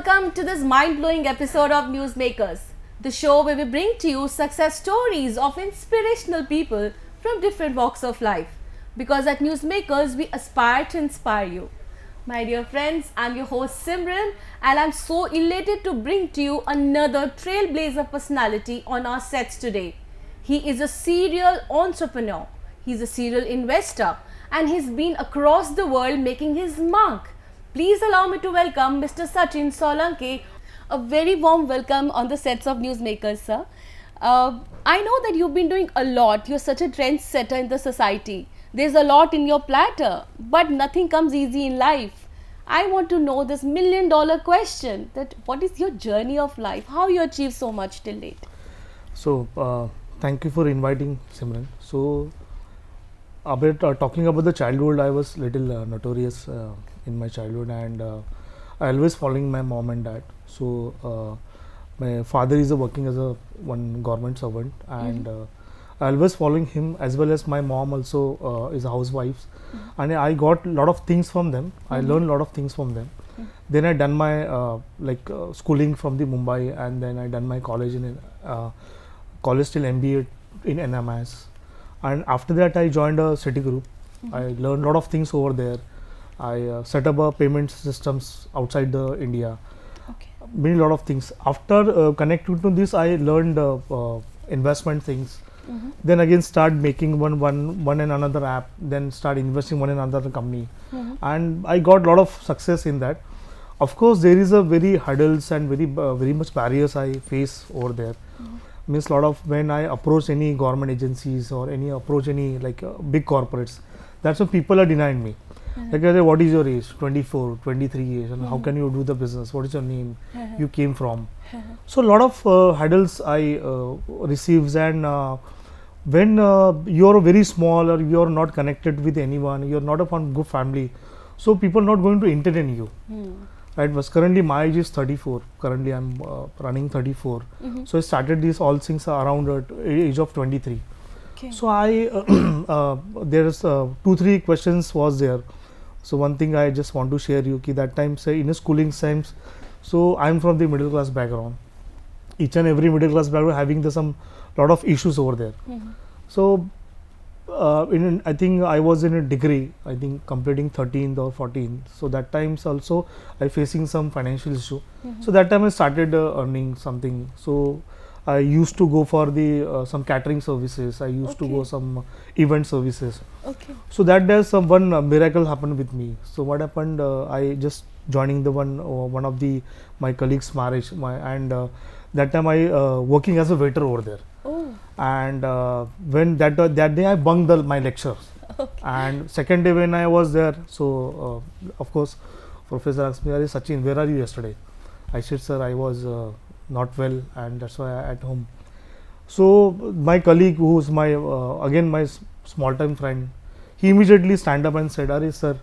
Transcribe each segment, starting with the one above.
welcome to this mind-blowing episode of Newsmakers, the show where we bring to you success stories of inspirational people from different walks of life. Because at Newsmakers, we aspire to inspire you. My dear friends, I'm your host Simran and I'm so elated to bring to you another trailblazer personality on our sets today. He is a serial entrepreneur, he's a serial investor and he's been across the world making his mark. Please allow me to welcome Mr. Sachin Salunkhe. A very warm welcome on the sets of Newsmakers, sir. I know that you've been doing a lot. You're such a trendsetter in the society. There's a lot in your platter, but nothing comes easy in life. I want to know this $1 million question, that what is your journey of life? How you achieved so much till date? So, thank you for inviting, Simran. So, talking about the childhood, I was little notorious in my childhood, and I always following my mom and dad. So, my father is working as one government servant, and I always following him, as well as my mom also is a housewife, and I got a lot of things from them. I learned a lot of things from them. Then I done my schooling from the Mumbai, and then I done my college in college till MBA in NMS, and after that I joined a City Group. I learned a lot of things over there. I set up a payment systems outside the India. Made a lot of things. After connecting to this, I learned investment things. Then again start making one and another app. Then start investing one and another company, and I got a lot of success in that. Of course, there is a very hurdles and very much barriers I face over there. Means a lot of when I approach any government agencies or approach any big corporates, that's what people are denying me. Like I say, what is your age? 24, 23 years, and how can you do the business? What is your name? You came from? So a lot of hurdles I receives, and when you're very small or you're not connected with anyone, you're not from good family, so people not going to entertain you. Right? But currently my age is 34. Currently I'm running 34. So I started these all things around age of 23. Okay. So I there's 2-3 questions was there. So one thing I just want to share you ki that time, say in a schooling times, so I'm from the middle class background. Each and every middle class background having some lot of issues over there. So I think I was in a degree, I think completing 13th or 14th. So that times also I facing some financial issue. So that time I started earning something. So I used to go for the some catering services. I used to go some event services. So that there's one miracle happened with me. So what happened? I just joining the one of the my colleagues' marriage. That time I working as a waiter over there. And when that day I bunked my lectures. And second day when I was there, so of course, professor asked me, Sachin, where are you yesterday? I said, sir, I was not well, and that's why I at home. So my colleague, who's my again my small time friend, he immediately stand up and said, Arey sir,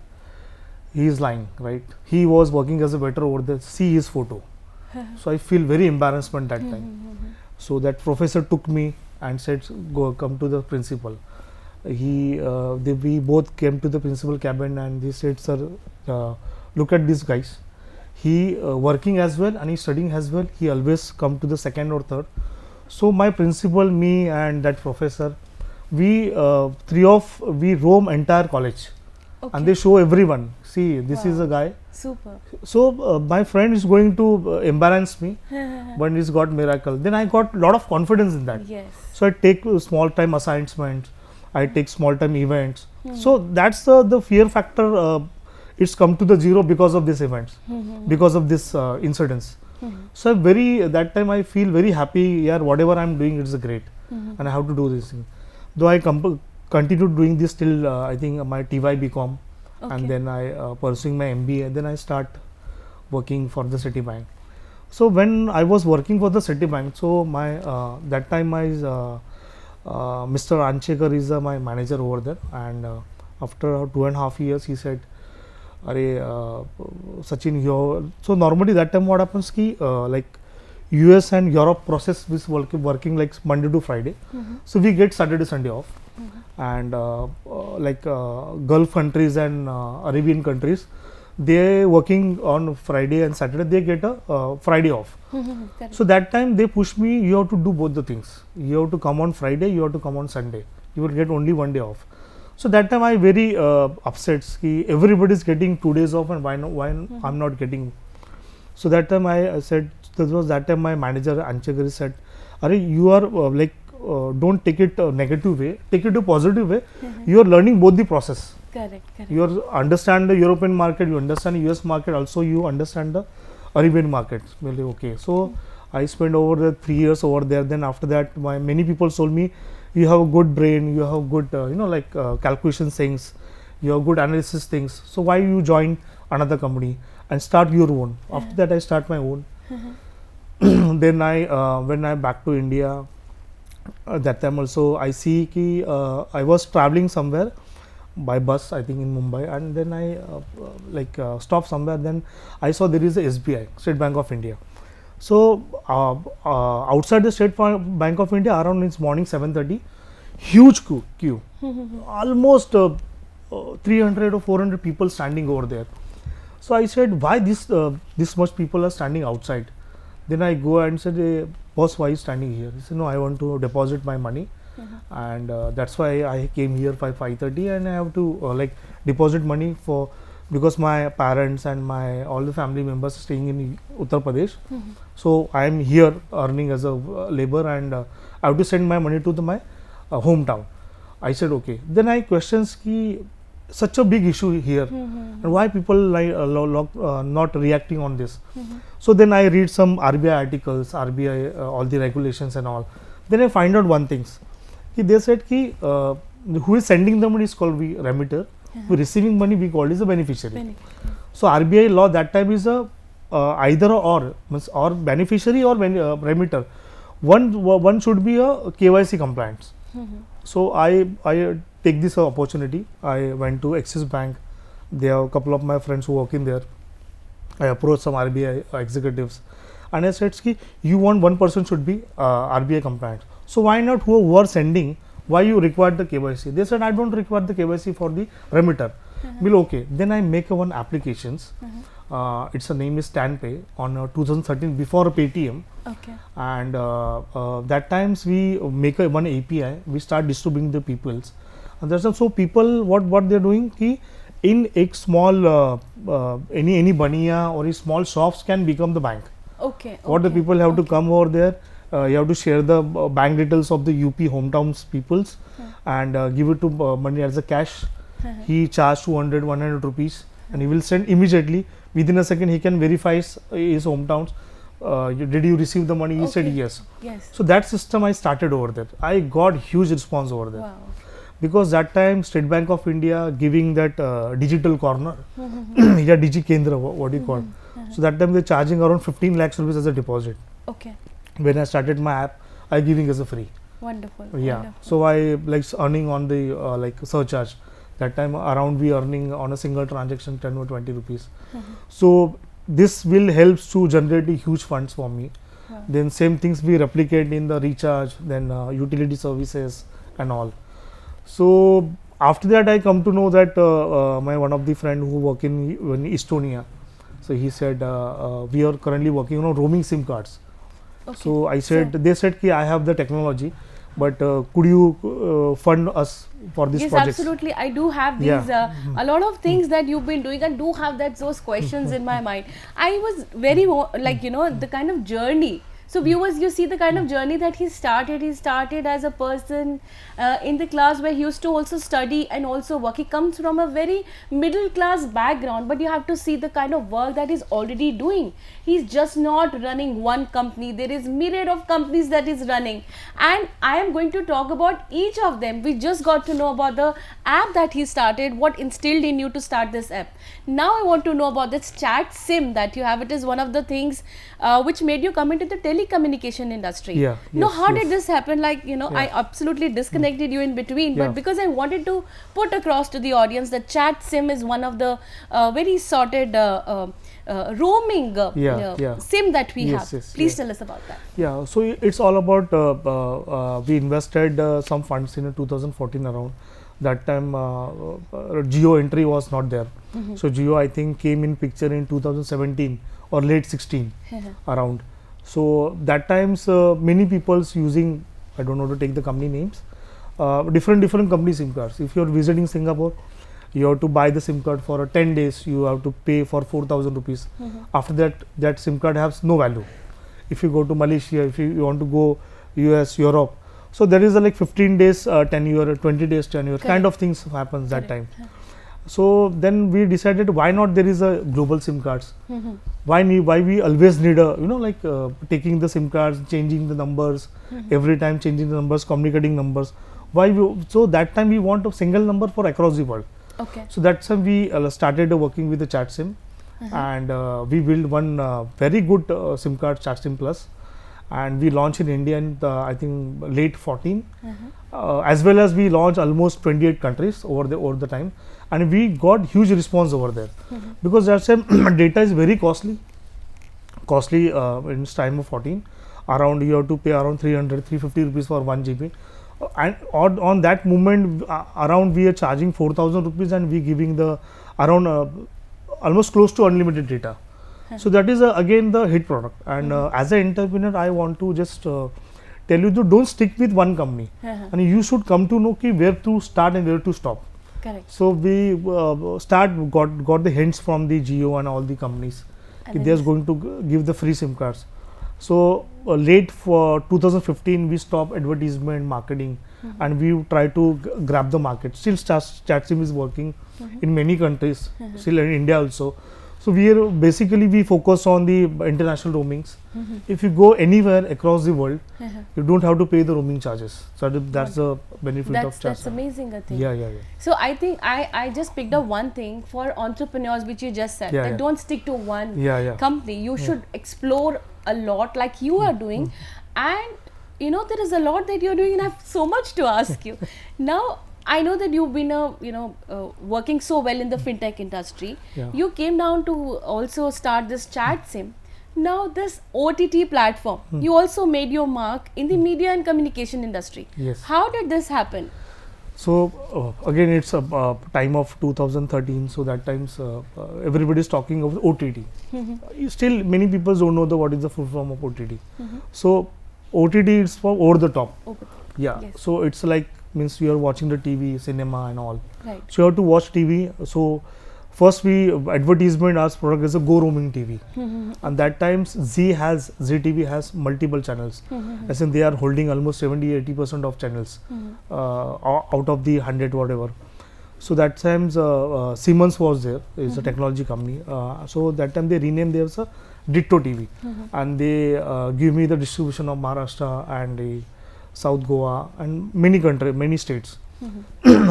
he is lying, right? He was working as a waiter over there. See his photo. So I feel very embarrassment that time. So that professor took me and said, go come to the principal. We both came to the principal cabin, and he said, sir, look at these guys. He working as well and he studying as well. He always come to the second or third. So my principal, me and that professor, we we roam entire college, and they show everyone. See, this is a guy. Super. So my friend is going to embarrass me, but he's got miracle. Then I got a lot of confidence in that. Yes. So I take small time assignments. I take small time events. So that's the fear factor. It's come to the zero because of these events, because of this incidents. So that time I feel very happy. Yeah, whatever I'm doing, it's great, and I have to do this thing. Though I continued doing this till I think my TY BCom, and then I pursuing my MBA. Then I start working for the Citibank. So when I was working for the Citibank, so my that time my Mr. Anchekar is my manager over there, and after 2.5 years he said, Sachin, so normally that time what happens ki like US and Europe process is working like Monday to Friday. So we get Saturday, Sunday off. And Gulf countries and Arabian countries, they working on Friday and Saturday, they get a Friday off. Correct. So that time they push me, you have to do both the things. You have to come on Friday, you have to come on Sunday. You will get only one day off. So that time I very upset. Ki everybody is getting 2 days off and why I'm not getting. So that time I said, that time my manager Anchagari said, "Are you are don't take it negative way, take it a positive way. You are learning both the process. Correct. Correct. You understand the European market, you understand US market, also you understand the Arabian market." Well, okay. So I spent over the 3 years over there. Then after that, many people told me, you have a good brain, you have good calculation things, you have good analysis things. So why you join another company and start your own? After that, I start my own. Then when I back to India, that time also I see ki I was traveling somewhere by bus, I think in Mumbai, and then I stopped somewhere. Then I saw there is a SBI, State Bank of India. So outside the State Bank of India, around it's morning 7:30, huge queue, almost 300 or 400 people standing over there. So I said, why this much people are standing outside? Then I go and said, hey, boss, why are you standing here? He said, no, I want to deposit my money, and that's why I came here by 5:30, and I have to deposit money because my parents and all the family members are staying in Uttar Pradesh. So I am here earning as a labor, and I have to send my money to my hometown. I said, okay. Then I questions ki such a big issue here, and why people not reacting on this. So then I read some RBI articles, RBI all the regulations and all. Then I find out one thing. They said ki who is sending the money is called remitter. Who receiving money we call is a beneficiary. So RBI law that time is a either or beneficiary or remitter. One should be a KYC compliance. So I take this opportunity. I went to Axis Bank. There are a couple of my friends who work in there. I approached some RBI executives, and I said, ki, you want one person should be RBI compliant. So why not who are sending? Why you require the KYC? They said, I don't require the KYC for the remitter. Well, okay. Then I make one applications. Its name is StanPay on 2013 before Paytm. Okay. And that times we make one API. We start distributing the peoples. And that's also people what they're doing. Ki in a small any baniya or small shops can become the bank. Okay. What the people have to come over there. You have to share the bank details of the UP hometowns peoples and give it to money as a cash. He charged 100 rupees, and he will send immediately. Within a second, he can verify his hometowns. Did you receive the money? He said yes. Yes. So that system I started over there. I got huge response over there. Wow. Because that time State Bank of India giving that digital corner, yeah, Digi Kendra, what do you call? So that time they're charging around 15 lakhs rupees as a deposit. Okay. When I started my app, I giving as a free. Wonderful. Yeah. Wonderful. So I earning on the surcharge. That time around we earning on a single transaction 10 or 20 rupees. So this will help to generate huge funds for me. Then same things we replicate in the recharge, then utility services and all. So after that I come to know that my one of the friend who work in Estonia. So he said we are currently working on roaming SIM cards. Okay. So I said, they said ki I have the technology, but could you fund us for this project? Yes, absolutely. I do have these a lot of things that you've been doing, and do have those questions in my mind. I was very the kind of journey. So viewers, you see the kind of journey that he started. He started as a person in the class where he used to also study and also work. He comes from a very middle class background, but you have to see the kind of work that he's already doing. He's just not running one company. There is myriad of companies that he's running, and I am going to talk about each of them. We just got to know about the app that he started, what instilled in you to start this app. Now I want to know about this chat sim that you have. It is one of the things which made you come into the telecommunication industry. Yeah. Now, Yes, how yes. did this happen? I absolutely disconnected you in between, Yeah. but because I wanted to put across to the audience that chat sim is one of the very sorted roaming sim that we Yes, have. yes, Please yeah. tell us about that. Yeah, so it's all about we invested some funds in 2014 around. That time Geo entry was not there. So Jio, I think, came in picture in 2017 or late 16 around. So that times many people's using, I don't know to take the company names, different company SIM cards. If you're visiting Singapore, you have to buy the SIM card for 10 days. You have to pay for 4,000 rupees. After that, that SIM card has no value. If you go to Malaysia, if you want to go US, Europe, so there is a like 15 days tenure, 20 days tenure, kind of things happens that time. So then we decided, why not there is a global SIM cards? Why we always need a, like taking the SIM cards, changing the numbers, every time changing the numbers, communicating numbers. So that time we want a single number for across the world. Okay. So that's when we started working with the chat SIM, and we built one very good SIM card, chat SIM Plus, and we launched in India in I think late 14, as well as we launched almost 28 countries over the time, and we got huge response over there, because that SIM data is very costly in time of 14. Around you have to pay around 300-350 rupees for 1 GB. And on that moment, around we are charging 4,000 rupees, and we giving the around almost close to unlimited data. So that is again the hit product. And as an entrepreneur, I want to just tell you to don't stick with one company, and you should come to know where to start and where to stop. Correct. So we got the hints from the Jio and all the companies. They are going to give the free SIM cards. So late for 2015, we stopped advertisement marketing, and we try to grab the market. Still, chat SIM is working in many countries, still in India also. So we focus on the international roamings. If you go anywhere across the world, you don't have to pay the roaming charges. So that's the benefit of chat SIM. That's amazing, I think. Yeah. So I think I just picked up one thing for entrepreneurs, which you just said, that don't stick to one company. You should explore a lot, like you are doing, and there is a lot that you're doing, and I have so much to ask you. Now I know that you've been working so well in the fintech industry. You came down to also start this chat SIM. Now this OTT platform, you also made your mark in the media and communication industry. Yes. How did this happen? So again, it's a time of 2013. So that times everybody is talking of OTT. Still, many people don't know what is the full form of OTT. So OTT is for over the top. Yeah. Yes. So it's like means you are watching the TV, cinema, and all. Right. So you have to watch TV. So first we advertisement as product as a Go roaming TV, and that times ZTV has multiple channels. As in they are holding almost 70-80% of channels out of the 100 whatever. So that times Siemens was there, is a technology company. So that time they renamed theirs a Ditto TV, and they give me the distribution of Maharashtra and South Goa and many states.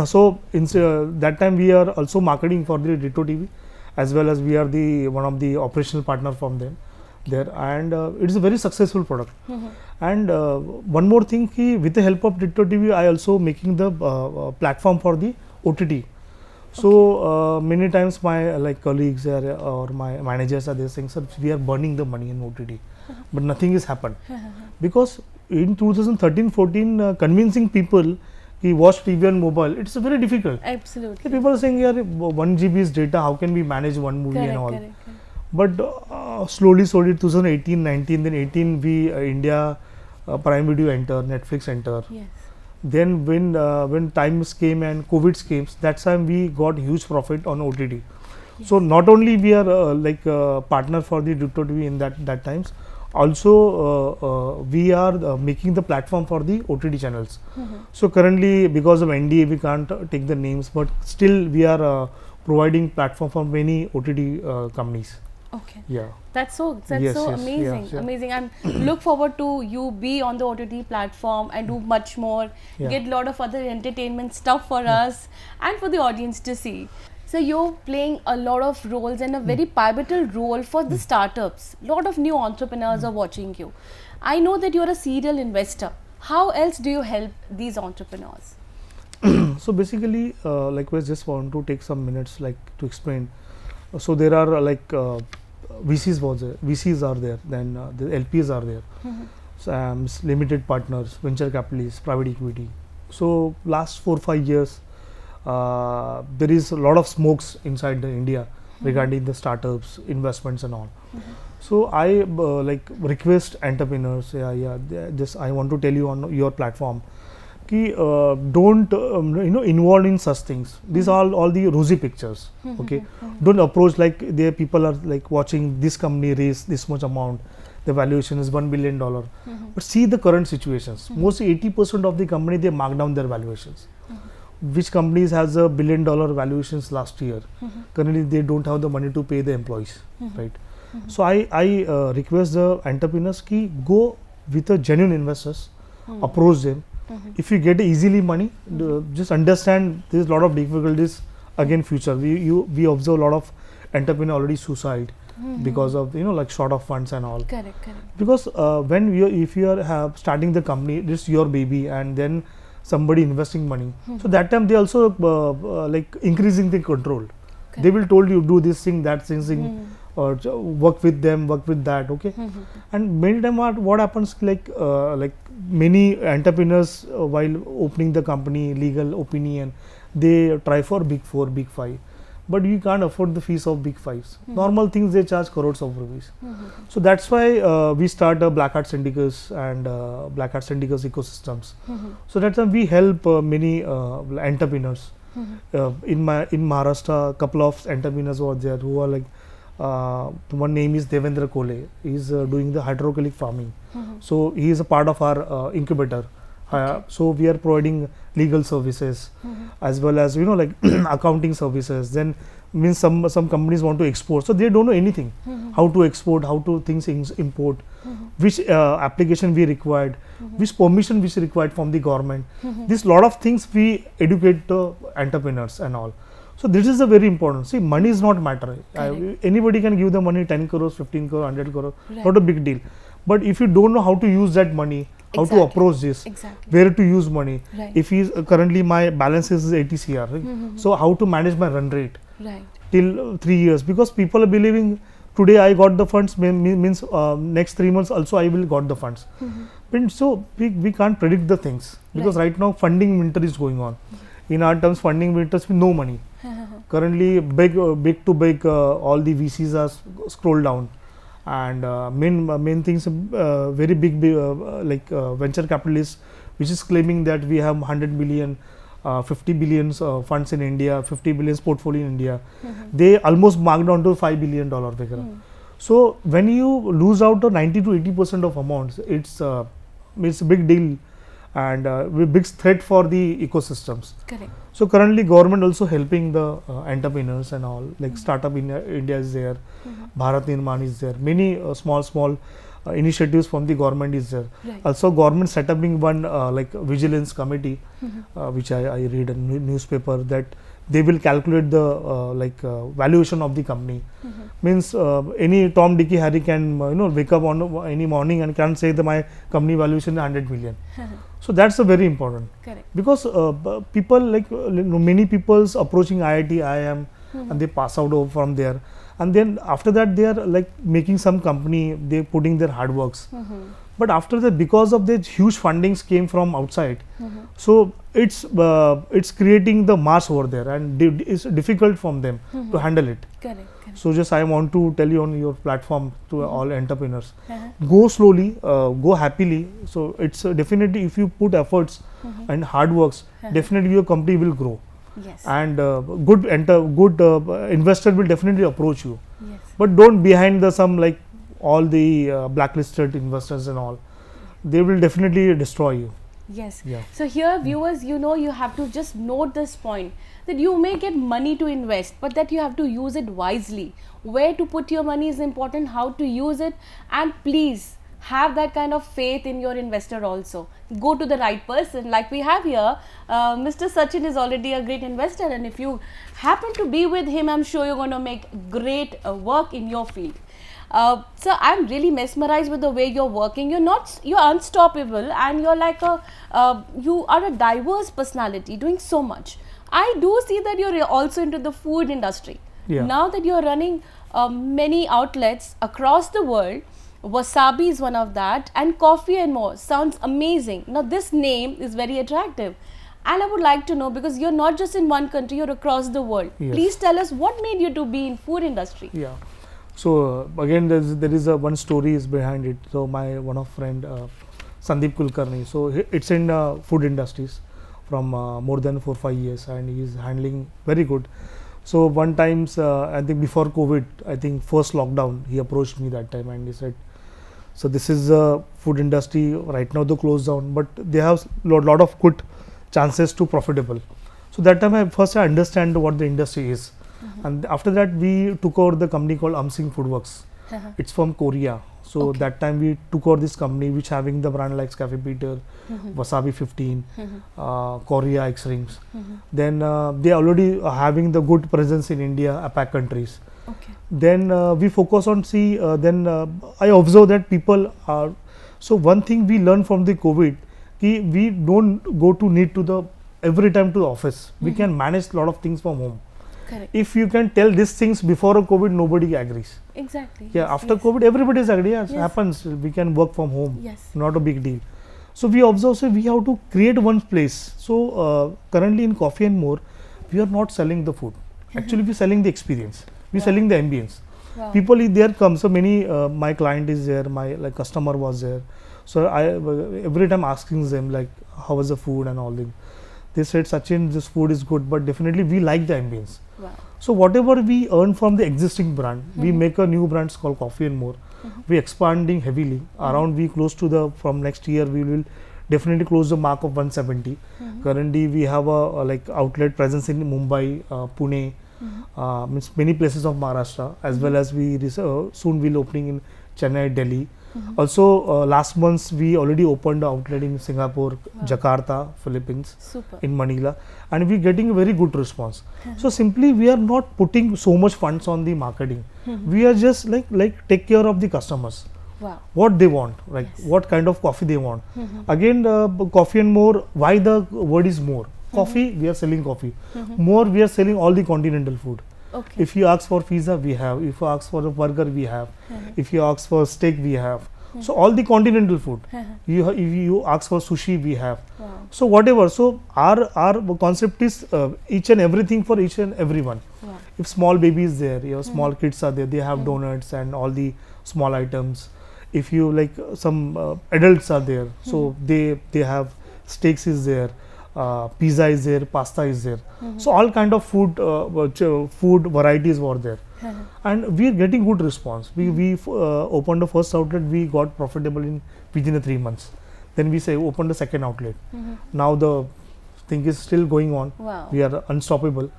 So in that time we are also marketing for the Ditto TV, as well as we are the one of the operational partner from them there, and it is a very successful product. And one more thing, with the help of Ditto TV, I also making the platform for the OTT. So many times my colleagues or my managers are there saying, sir, we are burning the money in OTT, but nothing has happened because in 2013-14 convincing people watch TV and mobile, it's very difficult. Absolutely. People are saying, yeah, 1 GB is data, how can we manage one movie and all? Correct. But slowly 2018-19, then 18 we India Prime Video enter, Netflix enter. Yes. Then when times came and COVID came, that time we got huge profit on OTT. Yes. So not only we are partner for the Ditto TV in that times, also we are making the platform for the OTT channels. So currently, because of NDA, we can't take the names, but still we are providing platform for many OTT companies. Okay. Yeah. That's so amazing. Yeah. Amazing. And look forward to you be on the OTT platform and do much more. Get a lot of other entertainment stuff for us and for the audience to see. So you're playing a lot of roles and a very pivotal role for the startups. A lot of new entrepreneurs are watching you. I know that you're a serial investor. How else do you help these entrepreneurs? So basically, we just want to take some minutes to explain. So there are VCs are there, then the LPs are there, so, limited partners, venture capitalists, private equity. So last 4-5 years, there is a lot of smokes inside the India regarding the startups, investments and all. So I like request entrepreneurs, just I want to tell you on your platform, ki, don't involve in such things. These are all the rosy pictures. Okay, don't approach like there people are like watching this company raise this much amount. The valuation is $1 billion. But see the current situations. Mostly 80% of the company they mark down their valuations. Which companies has $1 billion valuations last year? Currently they don't have the money to pay the employees, right? So I request the entrepreneurs ki go with a genuine investors, approach them. If you get easily money, just understand there is a lot of difficulties again future. We observe a lot of entrepreneurs already suicide because of like short of funds and all. Correct. Because when if you are starting the company, this is your baby, and then somebody investing money, so that time they also like increasing the control. They will told you do this thing, that thing, or work with them, work with that. Okay, and many time what happens like many entrepreneurs while opening the company, legal opinion, they try for big 4, big 5. But you can't afford the fees of big 5s. Normal things they charge crores of rupees. So that's why we start a Blackhat Syndicus and Blackhat Syndicus ecosystems. So that's why we help many entrepreneurs. In Maharashtra, a couple of entrepreneurs were there who are like one name is Devendra Kole. He is doing the hydroponic farming. So he is a part of our incubator. So we are providing legal services as well as like accounting services. Then means some companies want to export, so they don't know anything how to export, how to things import, which application we required, which permission which is required from the government. This lot of things we educate the entrepreneurs and all. So this is a very important. See, money is not matter. Anybody can give the money 10 crores, 15 crores, 100 crores, not a big deal. But if you don't know how to use that money, how to approach this, where to use money. If he's currently my balance is 80 CR, right? So how to manage my run rate till 3 years, because people are believing today I got the funds means next 3 months also I will got the funds. But so we can't predict the things, because right now funding winter is going on. In our terms, funding winters with no money. Currently big to big all the VCs are scrolled down. And main things very big like venture capitalists which is claiming that we have 100 billion 50 billions funds in India, 50 billions portfolio in India. They almost marked down to $5 billion. So when you lose out to 90 to 80% of amounts, it's a big deal and big threat for the ecosystems. Correct. So currently government also helping the entrepreneurs and all, like startup in India is there, Bharat Nirman is there, many small initiatives from the government is there. Also government set up one like vigilance committee, which I read in newspaper, that they will calculate the valuation of the company. Means any Tom, Dicky, Harry can wake up on any morning and can say that my company valuation is 100 million. So that's a very important. Correct. Because people like many people's approaching IIT, IIM, and they pass out over from there, and then after that they are like making some company, they putting their hard works. But after that, because of the huge fundings came from outside, so it's creating the mass over there, and it's difficult from them to handle it. Correct. So just I want to tell you on your platform to all entrepreneurs, go slowly, go happily. So it's definitely, if you put efforts and hard works, definitely your company will grow. Yes. And good investor will definitely approach you. Yes. But don't behind the some like all the blacklisted investors and all, they will definitely destroy you. Yes. Yeah. So here viewers, you have to just note this point, that you may get money to invest, but that you have to use it wisely. Where to put your money is important, how to use it, and please have that kind of faith in your investor also. Go to the right person, like we have here. Mr. Sachin is already a great investor, and if you happen to be with him, I'm sure you're going to make great work in your field. So I'm really mesmerized with the way you're working. You're unstoppable, and you're like you are a diverse personality doing so much. I do see that you're also into the food industry. Yeah. Now that you're running many outlets across the world, wasabi is one of that, and coffee and more. Sounds amazing. Now this name is very attractive. And I would like to know, because you're not just in one country, you're across the world. Yes. Please tell us what made you to be in food industry. Yeah. So again, there is one story is behind it. So my one of friend Sandeep Kulkarni. So it's in food industries from more than 4-5 years, and he is handling very good. So one times I think before COVID, I think first lockdown, he approached me that time and he said, so this is food industry right now, they close down, but they have lot of good chances to profitable. So that time I understand what the industry is. And after that we took over the company called Amsing Foodworks. It's from Korea. So that time we took over this company which having the brand like Cafe Peter, Wasabi 15, Korea X Rings. Then they already are having the good presence in India, APAC countries. Then we focus on I observe that people are, so one thing we learn from the COVID, we don't go to need to the every time to the office. We can manage a lot of things from home. Correct. If you can tell these things before COVID, nobody agrees. Exactly. Yeah, after COVID, everybody is agree. Yes, happens. We can work from home. Yes. Not a big deal. So we observe. So we have to create one place. So currently in Coffee and More, we are not selling the food. Actually, we are selling the experience. We are selling the ambience. People there come. So many my client is there. My customer was there. So I every time asking them like how was the food and all that. They said, Sachin, this food is good, but definitely we like the ambience. So whatever we earn from the existing brand, we make a new brand called Coffee and More. We expanding heavily. Around we close to from next year we will definitely close the mark of 170. Currently we have a outlet presence in Mumbai, Pune, means many places of Maharashtra, as well as we soon will opening in Chennai, Delhi. Also last month we already opened an outlet in Singapore, Jakarta, Philippines, in Manila, and we getting a very good response. So simply we are not putting so much funds on the marketing. We are just like take care of the customers. What they want, what kind of coffee they want. Again, Coffee and More, why the word is more? Coffee, we are selling coffee. More, we are selling all the continental food. If you ask for pizza, we have. If you ask for a burger, we have. If you ask for steak, we have. So all the continental food. If you ask for sushi, we have. So whatever. So our concept is each and everything for each and everyone. If small baby is there, your small kids are there, they have donuts and all the small items. If you some adults are there, so they have steaks is there. Pizza is there, pasta is there. So all kind of food varieties were there, and we are getting good response. We opened the first outlet, we got profitable within 3 months. Then we opened the second outlet. Now the thing is still going on. We are unstoppable.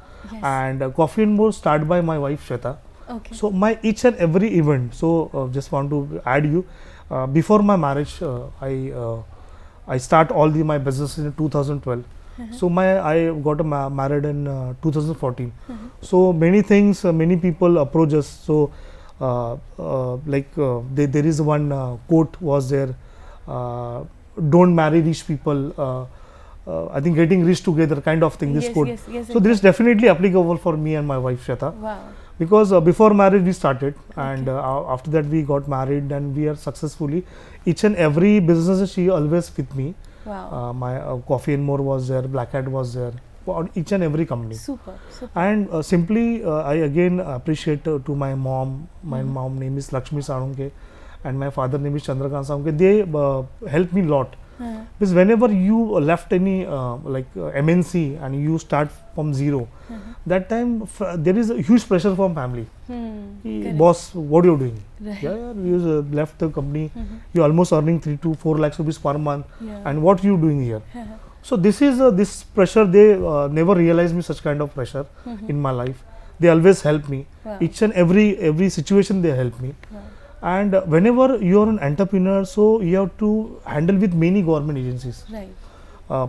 And Coffee and More started by my wife Shweta. So my each and every event. So just want to add you. Before my marriage, I start all my business in 2012. So I got married in 2014. So many things, many people approach us. So there is one quote was there, don't marry rich people, I think getting rich together kind of thing, this quote. So this is definitely applicable for me and my wife Shweta. Because before marriage we started, and after that we got married, and we are successfully each and every business she always with me. My Coffee and More was there, Blackhat was there, for each and every company. And simply I again appreciate to my mom. My mom name is Lakshmi Salunkhe and my father name is Chandrakant Salunkhe. They helped me a lot. Because whenever you left any MNC and you start from zero, that time there is a huge pressure from family. Boss, what are you doing? You left the company, you are almost earning 3 to 4 lakhs rupees per month, and what you doing here? So this is this pressure. They never realized me such kind of pressure in my life. They always help me. Each and every situation they help me. And whenever you are an entrepreneur, so you have to handle with many government agencies.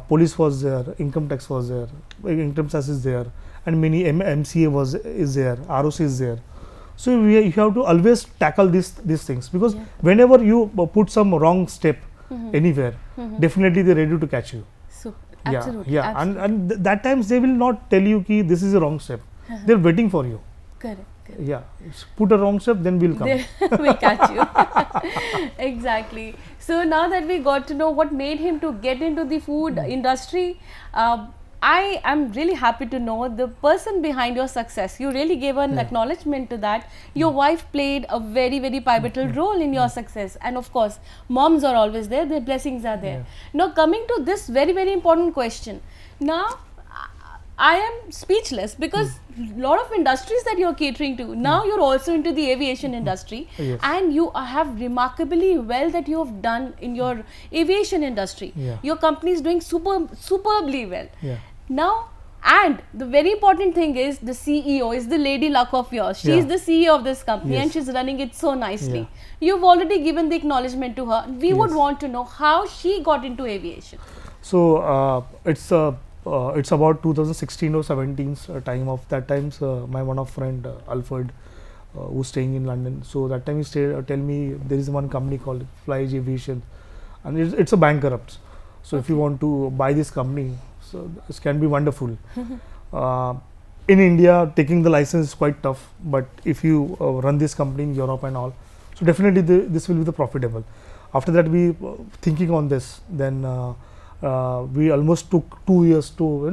Police was there, income tax was there, income tax is there, and many MCA is there, ROC is there. So you have to always tackle these things, because whenever you put some wrong step anywhere, definitely they are ready to catch you. Absolutely. And that times they will not tell you ki this is a wrong step. They are waiting for you. Yeah, put a wrong step, then we'll come. We'll catch you. Exactly. So now that we got to know what made him to get into the food industry, I am really happy to know the person behind your success. You really gave an acknowledgement to that. Your wife played a very, very pivotal role in your success. And of course, moms are always there, their blessings are there. Now coming to this very, very important question. Now, I am speechless because lot of industries that you're catering to, now you're also into the aviation industry, Yes. and you have remarkably well that you have done in your aviation industry. Yeah. Your company is doing superbly well. Yeah. Now, and the very important thing is the CEO is the lady luck of yours. She is the CEO of this company and she's running it so nicely. You've already given the acknowledgement to her. We would want to know how she got into aviation. So it's about 2016 or 17's time. Of that times, my one of friend Alfred, who's staying in London. So that time he tell me there is one company called Fly Aviation, and it's a bankrupt. So if you want to buy this company, so this can be wonderful. In India, taking the license is quite tough, but if you run this company in Europe and all, so definitely this will be the profitable. After that, we thinking on this. Then we almost took 2 years to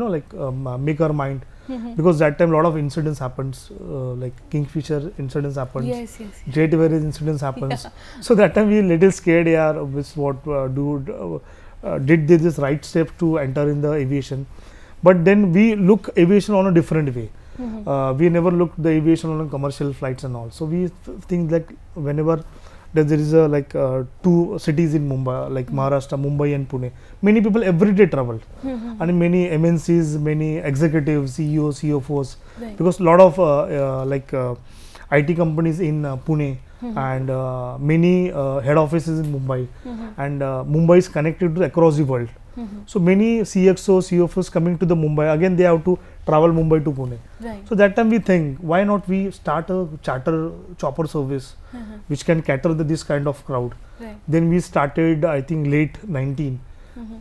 make our mind, because that time a lot of incidents happens, like Kingfisher incidents happens, Yes. Jet Airways incidents happens. So that time we little scared. Yeah, with what did they this right step to enter in the aviation? But then we look aviation on a different way. We never looked the aviation on commercial flights and all. So we think like whenever there is a two cities in Mumbai, like Maharashtra, Mumbai and Pune. Many people every day travel, and many MNCs, many executives, CEOs, CFOs, because a lot of IT companies in Pune and many head offices in Mumbai, and Mumbai is connected to across the world. So many CXOs, CFOs coming to the Mumbai, again they have to travel Mumbai to Pune. So that time we think, why not we start a charter chopper service which can cater to this kind of crowd. Then we started, I think late 19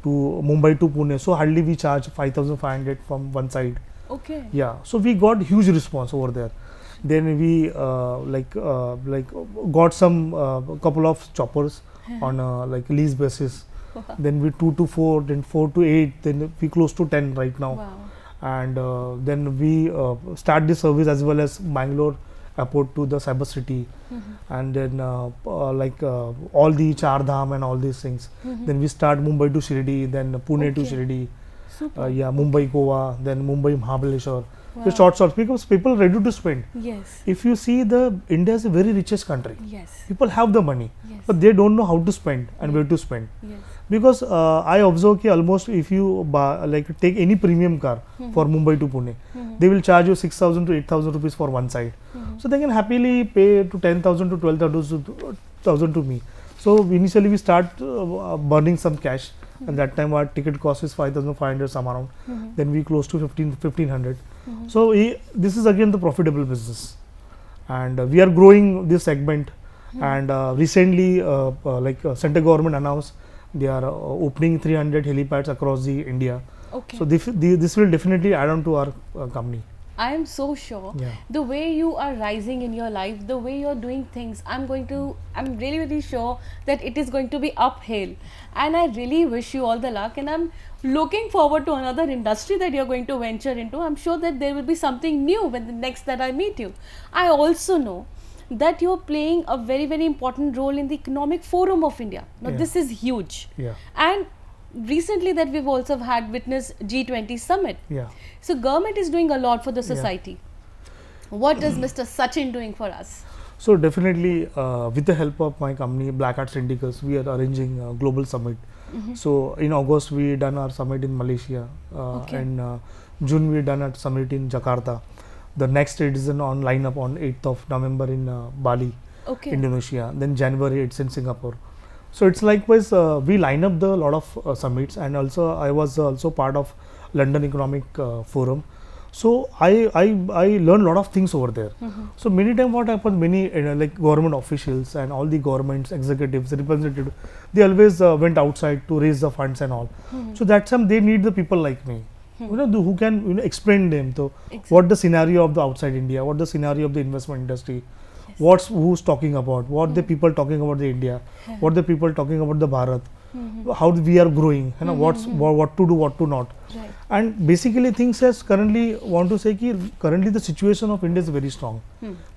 to Mumbai to Pune. So hardly we charge 5,500 from one side. Okay. Yeah, so we got huge response over there. Then we got some couple of choppers on lease basis. Then we 2 to 4, then 4 to 8, then we close to 10 right now. Wow. And then we start the service as well as Bangalore airport to the Cyber City, and then all the Char Dham and all these things. Then we start Mumbai to Shirdi, then Pune to Shirdi, Mumbai Goa, then Mumbai Mahabaleshwar. Wow. The short because people ready to spend. Yes. If you see, India is a very richest country. Yes. People have the money, Yes. but they don't know how to spend and where to spend. Yes. Because I observe almost if you take any premium car for Mumbai to Pune, they will charge you 6,000 to 8,000 rupees for one side. So they can happily pay to 10,000 to 12,000 to me. So initially we start burning some cash, and that time our ticket cost is 5,500 some around. Then we close to 1,500. So this is again the profitable business, and we are growing this segment. And recently, central government announced they are opening 300 helipads across the India. Okay. So this will definitely add on to our company. I am so sure the way you are rising in your life, the way you're doing things, I'm really, really sure that it is going to be uphill. And I really wish you all the luck, and I'm looking forward to another industry that you're going to venture into. I'm sure that there will be something new when the next that I meet you. I also know that you're playing a very, very important role in the Economic Forum of India. Now this is huge. And recently that we've also had witnessed G20 summit. So government is doing a lot for the society. What is Mr. Sachin doing for us? So definitely with the help of my company Blackhat Syndicus, we are arranging a global summit. So in August we done our summit in Malaysia, and June we done a summit in Jakarta. The next it is on lineup on 8th of November in Bali, Indonesia. Then January it's in Singapore. So it's likewise we line up the lot of summits, and also I was also part of London Economic Forum. So I learned a lot of things over there. So many times what happens, many government officials and all the governments, executives, representatives, they always went outside to raise the funds and all. So that time they need the people like me. who can explain them. So Exactly. what the scenario of the outside India, what the scenario of the investment industry, Yes. who's talking about, what the people talking about the India, what the people talking about the Bharat, how we are growing, what to do, what to not. Right. And basically things as currently want to say ki currently the situation of India is very strong.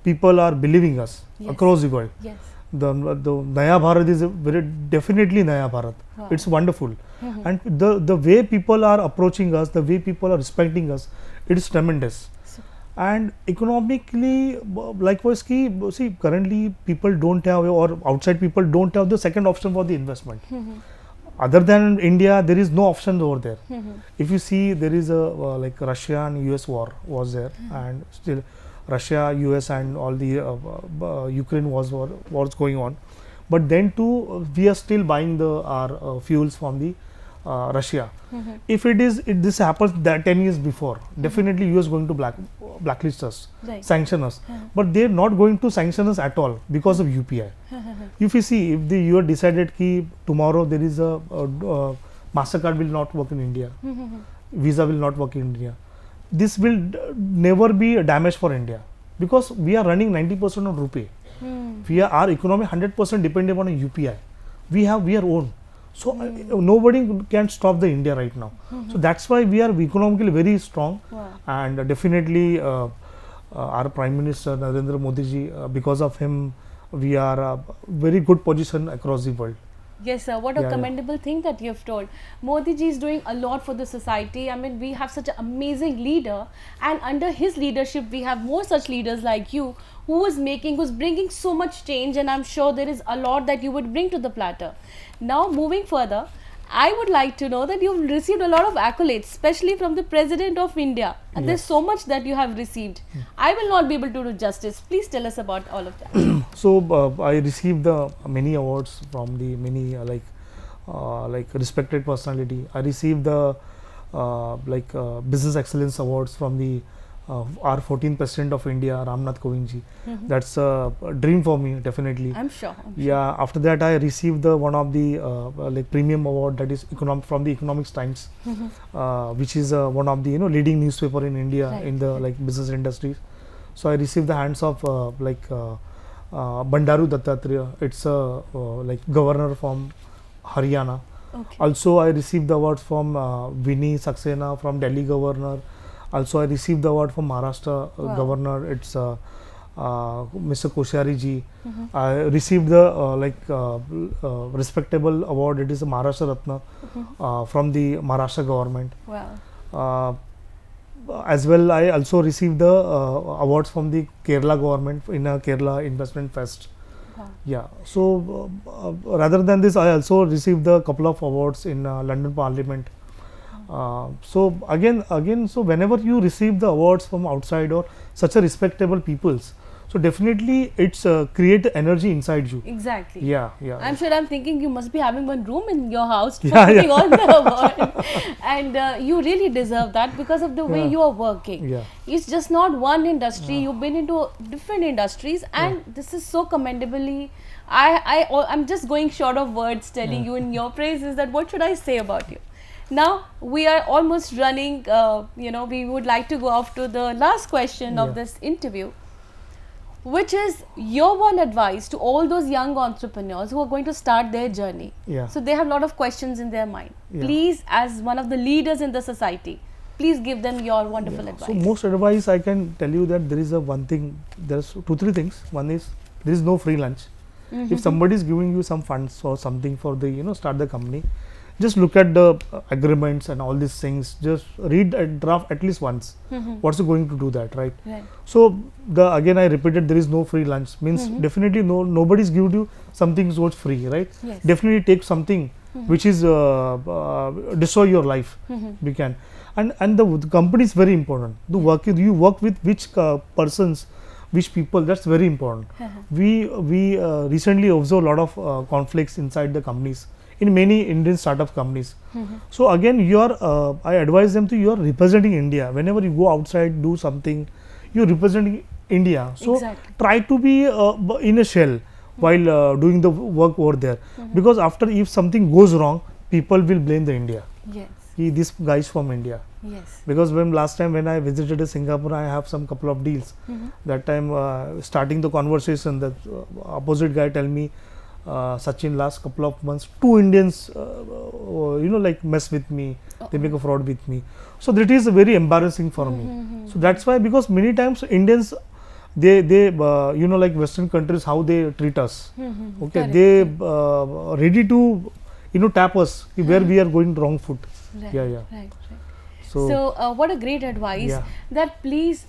People are believing us Yes. across the world. Yes. The Naya Bharat is a very definitely Naya Bharat. Wow. It's wonderful. And the way people are approaching us, the way people are respecting us, it is tremendous. And economically, likewise, see, currently people don't have, or outside people don't have the second option for the investment. Other than India, there is no option over there. If you see, there is a like Russia and US war was there, and still Russia, US, and all the Ukraine wars going on. But then too, we are still buying our fuels from the Russia. If this happens that 10 years before, definitely US going to blacklist us, Right. sanction us. But they're not going to sanction us at all because of UPI. If you see, if the US decided ki tomorrow there is a MasterCard will not work in India, Visa will not work in India, this will never be a damage for India, because we are running 90% on rupee. Our economy 100% dependent on a UPI. We are own. So nobody can stop the India right now. So that's why we are economically very strong. Wow. And definitely our Prime Minister Narendra Modi ji, because of him, we are a very good position across the world. Yes, sir. What a Yeah, yeah. commendable thing that you have told. Modi ji is doing a lot for the society. I mean, we have such an amazing leader, and under his leadership, we have more such leaders like you who's bringing so much change, and I'm sure there is a lot that you would bring to the platter. Now, moving further, I would like to know that you've received a lot of accolades, especially from the President of India. And there's Yes. so much that you have received. I will not be able to do justice. Please tell us about all of that. So I received many awards from the many like respected personality. I received the business excellence awards from the our 14th President of India, Ramnath Kovind ji. That's a dream for me, definitely. I'm sure. Yeah. After that, I received the one of the like premium award, that is from the Economics Times, which is one of the leading newspaper in India Right. in the like business industries. So I received the hands of Bandaru Dattatreya. It's a like governor from Haryana. Okay. Also, I received the award from Vinny Saxena from Delhi governor. Also, I received the award from Maharashtra Wow. governor. It's Mr. Koshari ji. I received the respectable award. It is a Maharashtra Ratna from the Maharashtra government. Wow. As well, I also received the awards from the Kerala government in a Kerala Investment Fest. Wow. Yeah. So rather than this, I also received a couple of awards in London Parliament. So again, so whenever you receive the awards from outside or such a respectable peoples, so definitely it's create energy inside you. Exactly. Yeah. I'm sure I'm thinking you must be having one room in your house for Yeah, putting on the award. And you really deserve that because of the way Yeah. you are working. Yeah. It's just not one industry. You've been into different industries, and this is so commendably. I'm just going short of words telling you in your praises that what should I say about you. Now we are almost running. We would like to go off to the last question of Yeah. this interview, which is your one advice to all those young entrepreneurs who are going to start their journey. Yeah. So they have a lot of questions in their mind. Yeah. Please, as one of the leaders in the society, please give them your wonderful advice. So most advice I can tell you that there is a one thing. There's 2-3 things. One is there is no free lunch. If somebody is giving you some funds or something for the start the company, just look at the agreements and all these things. Just read a draft at least once. What's it going to do that, right? Right. So again I repeated, there is no free lunch means definitely nobody's giving you something so free, right? Yes. Definitely take something which is destroy your life. We can, and the company is very important. You work with which persons, which people, that's very important. We recently observe a lot of conflicts inside the companies, in many Indian startup companies. So again, I advise them to, you are representing India. Whenever you go outside, do something, you're representing India. So Exactly. try to be in a shell while doing the work over there. Because if something goes wrong, people will blame the India. Yes. This guy is from India. Yes. Because when last time when I visited Singapore, I have some couple of deals. That time starting the conversation, the opposite guy tell me, Sachin, last couple of months 2 Indians like mess with me, they make a fraud with me. So that is very embarrassing for me. So that's why, because many times Indians, they like Western countries, how they treat us. Okay, Correct. they ready to tap us where we are going wrong foot. Right. Yeah. Right. So, What a great advice, Yeah. that please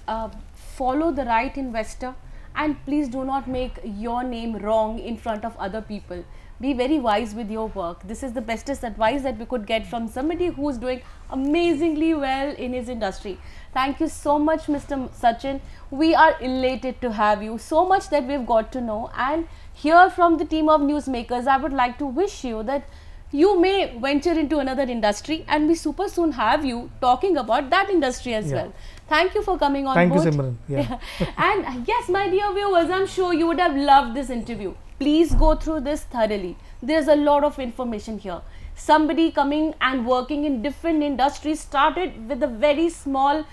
follow the right investor, and please do not make your name wrong in front of other people. Be very wise with your work. This is the bestest advice that we could get from somebody who is doing amazingly well in his industry. Thank you so much, Mr. Sachin. We are elated to have you. So much that we've got to know. And here from the team of newsmakers, I would like to wish you that you may venture into another industry, and we super soon have you talking about that industry as Yeah. well. Thank you for coming on thank you, board. Simran. Yeah. And yes, my dear viewers, I'm sure you would have loved this interview. Please go through this thoroughly. There's a lot of information here. Somebody coming and working in different industries started with a very small,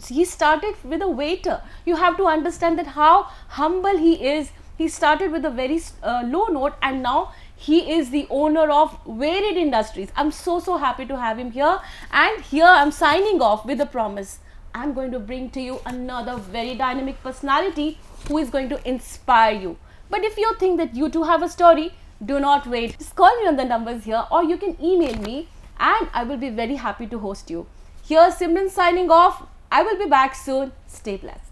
he started with a waiter. You have to understand that how humble he is. He started with a very low note, and now he is the owner of varied industries. I'm so happy to have him here. And here I'm signing off with a promise. I'm going to bring to you another very dynamic personality who is going to inspire you. But if you think that you too have a story, do not wait. Just call me on the numbers here, or you can email me, and I will be very happy to host you. Here's Simran signing off. I will be back soon. Stay blessed.